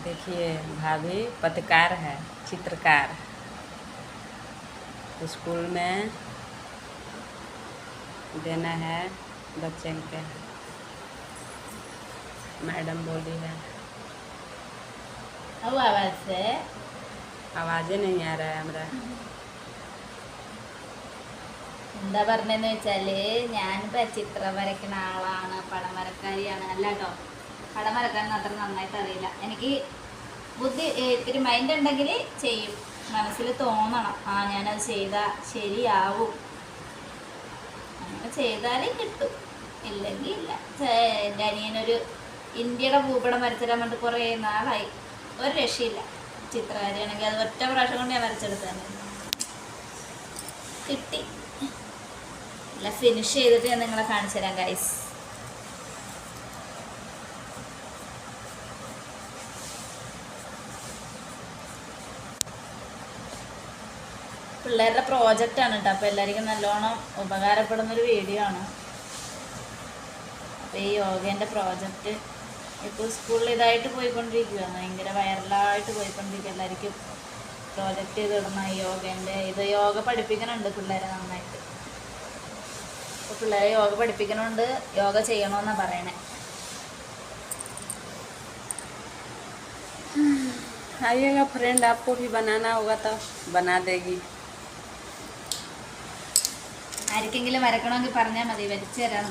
देखिए भाभी पत्रकार है, चित्रकार। स्कूल में देना है बच्चे के, मैडम बोली है। अब आवाज से आवाज़े नहीं आ रहा है हमारा। എന്താ പറഞ്ഞെന്ന് വെച്ചാല് ഞാനിപ്പോൾ ചിത്രം വരയ്ക്കുന്ന ആളാണ്, പടം വരക്കാരിയാണ്. അല്ല കേട്ടോ, പടം വരക്കാൻ അത്ര നന്നായിട്ട് അറിയില്ല. എനിക്ക് ബുദ്ധി ഇത്തിരി മൈൻഡ് ഉണ്ടെങ്കിൽ ചെയ്യും, മനസ്സിൽ തോന്നണം ആ ഞാനത് ചെയ്താൽ ശരിയാവും. അങ്ങനെ ചെയ്താലേ കിട്ടും, ഇല്ലെങ്കിൽ ഇല്ല. എൻ്റെ അനിയനൊരു ഇന്ത്യയുടെ ഭൂപടം വരച്ചിടാൻ വേണ്ടി കുറേ നാളായി, ഒരു രക്ഷയില്ല. ചിത്രകാരിയാണെങ്കിൽ അത് ഒറ്റ പ്രാവശ്യം കൊണ്ട് ഞാൻ വരച്ചെടുത്താണ്. കിട്ടി. അല്ല, ഫിനിഷ് ചെയ്തിട്ട് ഞാൻ നിങ്ങളെ കാണിച്ചു തരാം ഗൈസ്. പിള്ളേരുടെ പ്രോജക്റ്റാണ് കേട്ടോ, അപ്പോൾ എല്ലാവർക്കും നല്ലോണം ഉപകാരപ്പെടുന്നൊരു വീഡിയോ ആണ്. അപ്പോൾ ഈ യോഗേൻ്റെ പ്രോജക്റ്റ് ഇപ്പോൾ സ്കൂളിൽ ഇതായിട്ട് പോയിക്കൊണ്ടിരിക്കുകയാണ്, ഭയങ്കര വൈറലായിട്ട് പോയിക്കൊണ്ടിരിക്കുക. എല്ലാവർക്കും പ്രോജക്റ്റ് ചെയ്തിടണം ഈ യോഗേൻ്റെ. ഇത് യോഗ പഠിപ്പിക്കുന്നുണ്ട് പിള്ളേരെ നന്നായിട്ട്. അപ്പോൾ പിള്ളേരെ യോഗ പഠിപ്പിക്കണോണ്ട് യോഗ ചെയ്യണമെന്നാണ് പറയണേ. आइएगा फ्रेंड, आपको भी बनाना होगा तो बना देगी। ആർക്കെങ്കിലും വരക്കണമെങ്കിൽ പറഞ്ഞാൽ മതി, വരച്ചു തരാം.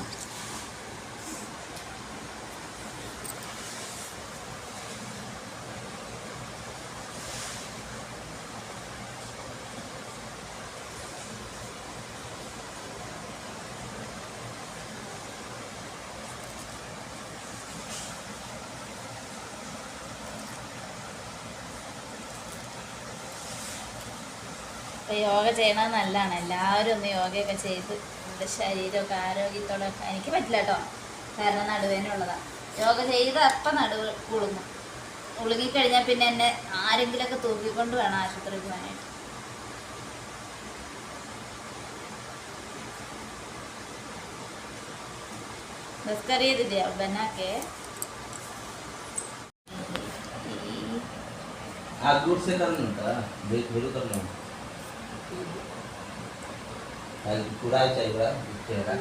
യോഗ ചെയ്യണത് നല്ലതാണ്. എല്ലാവരും ഒന്ന് യോഗയൊക്കെ ചെയ്ത് നമ്മുടെ ശരീരമൊക്കെ ആരോഗ്യത്തോടെ. എനിക്ക് പറ്റില്ല കേട്ടോ, കാരണം നടുവേദന ഉള്ളതാണ്. യോഗ ചെയ്ത് അപ്പം നടുവ് ഉളുങ്ങും. ഉളുങ്ങിക്കഴിഞ്ഞാൽ പിന്നെ എന്നെ ആരെങ്കിലുമൊക്കെ തൂക്കിക്കൊണ്ട് വേണം ആശുപത്രിക്ക് പോകാനായിട്ട്. बस करिए दीदी, अब बना के आप दूर से करना था, देख बोलो करना पूरा चाहिए बड़ा चेहरा।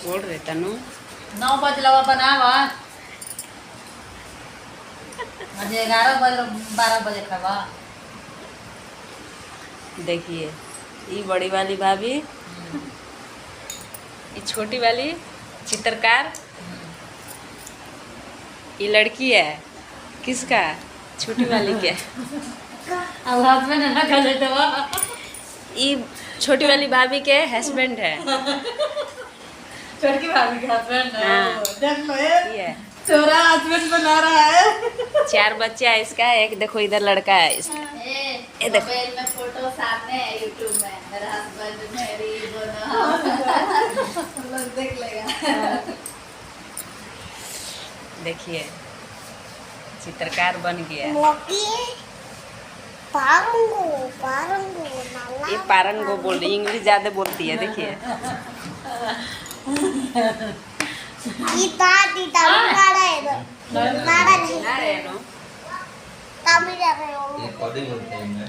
बोल रहे तनु 9 बजे लगा बनावा, मुझे 11 बजे 12 बजे खावा। देखिए ये बड़ी वाली भाभी, ये छोटी वाली चित्रकार। ये लड़की है किसका? छोटी वाली क्या? अब हाथ में ना कर लेते वो। ये छोटी वाली भाभी के हस्बैंड है। छोटी भाभी का हस्बैंड है। हाँ। देख लो ये छोरा हस्बैंड बना रहा है। 4 बच्चा है इसका, एक देखो इधर लड़का है इसका। ये देखो मोबाइल में फोटो सामने है, यूट्यूब में मेरा हस्बैंड मेरी दोनों लोग देख लेगा। देखिए चित्रकार बन गया। ये पारंगो बोल रही, इंग्लिश ज्यादा बोलती है। देखिए ये कोडिंग बोलते हैं ना।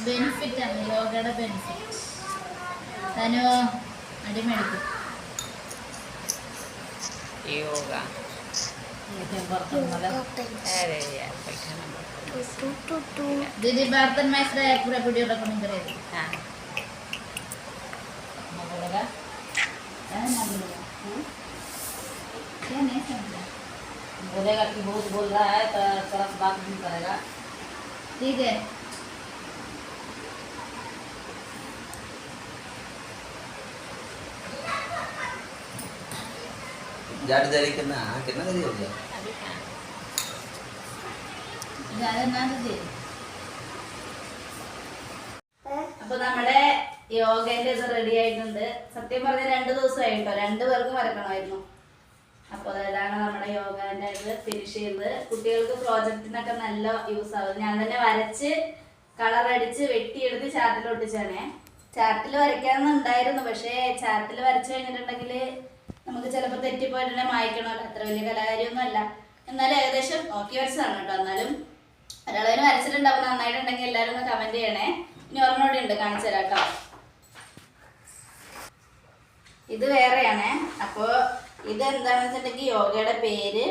बेनिफिट ആണ് യോഗയുടെ ബെനിഫിറ്റ്. തനു അടിമെടുക്കും. ये होगा। अरे यार बैठाना दीदी बर्तन में इस तरह पूरा वीडियो रिकॉर्डिंग करेगी। हाँ बोलेगा क्या ना बोलेगा, क्या नहीं समझा। बोलेगा कि बहुत बोल रहा है तो थोड़ा बात नहीं करेगा, ठीक है। जाट जारी कितना करी हो गया അപ്പൊ നമ്മുടെ യോഗന്റെ ഇത് റെഡി ആയിട്ടുണ്ട്. സത്യം പറഞ്ഞ 2 ദിവസമായിട്ടോ, 2 പേർക്കും വരക്കണമായിരുന്നു. അപ്പോൾ ഇതാണ് നമ്മുടെ യോഗന്റെ ഇത് ഫിനിഷ് ചെയ്തത്. കുട്ടികൾക്ക് പ്രോജക്റ്റിനൊക്കെ നല്ല യൂസ് ആവും. ഞാൻ തന്നെ വരച്ച് കളർ അടിച്ച് വെട്ടിയെടുത്ത് ചാർട്ടിൽ ഒട്ടിച്ചാണേ. ചാർട്ടിൽ വരയ്ക്കാന്നുണ്ടായിരുന്നു, പക്ഷേ ചാർട്ടിൽ വരച്ചു കഴിഞ്ഞിട്ടുണ്ടെങ്കിൽ നമുക്ക് ചിലപ്പോൾ തെറ്റിപ്പോയിട്ടുണ്ടെങ്കിൽ മായ്ക്കണമല്ലോ. അത്ര വലിയ കലാകാരിയൊന്നും അല്ല, എന്നാലും ഏകദേശം നോക്കി വരച്ചതാണ് കേട്ടോ. എന്നാലും ഒരാളതിന് വരച്ചിട്ടുണ്ടാവും. നന്നായിട്ടുണ്ടെങ്കിൽ എല്ലാവരും ഒന്ന് കമന്റ് ചെയ്യണേ. ഇനി ഒരെണ്ണോടെ ഉണ്ട്, കാണിച്ചു തരാം കേട്ടോ. ഇത് വേറെയാണേ. അപ്പോൾ ഇത് എന്താണെന്ന് വെച്ചിട്ടുണ്ടെങ്കിൽ യോഗയുടെ പേര്,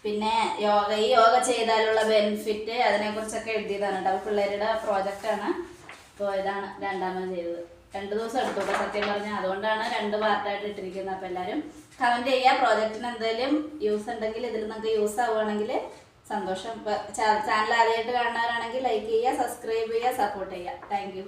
പിന്നെ ഈ യോഗ ചെയ്താലുള്ള ബെനിഫിറ്റ്, അതിനെക്കുറിച്ചൊക്കെ എഴുതിയതാണ് കേട്ടോ. പിള്ളേരുടെ പ്രോജക്റ്റാണ്. അപ്പോൾ ഇതാണ് രണ്ടാമത് ചെയ്തത്. 2 ദിവസം എടുത്തു കേട്ടോ സത്യം പറഞ്ഞാൽ. അതുകൊണ്ടാണ് 2 പാർട്ടായിട്ട് ഇട്ടിരിക്കുന്നത്. അപ്പോൾ എല്ലാവരും കമൻറ്റ് ചെയ്യുക. പ്രോജക്റ്റിന് എന്തെങ്കിലും യൂസ് ഉണ്ടെങ്കിൽ, ഇതിൽ നിങ്ങൾക്ക് യൂസ് ആവുകയാണെങ്കിൽ സന്തോഷം. ചാനൽ ആദ്യമായിട്ട് കാണുന്നവരാണെങ്കിൽ ലൈക്ക് ചെയ്യുക, സബ്സ്ക്രൈബ് ചെയ്യുക, സപ്പോർട്ട് ചെയ്യുക. Thank you.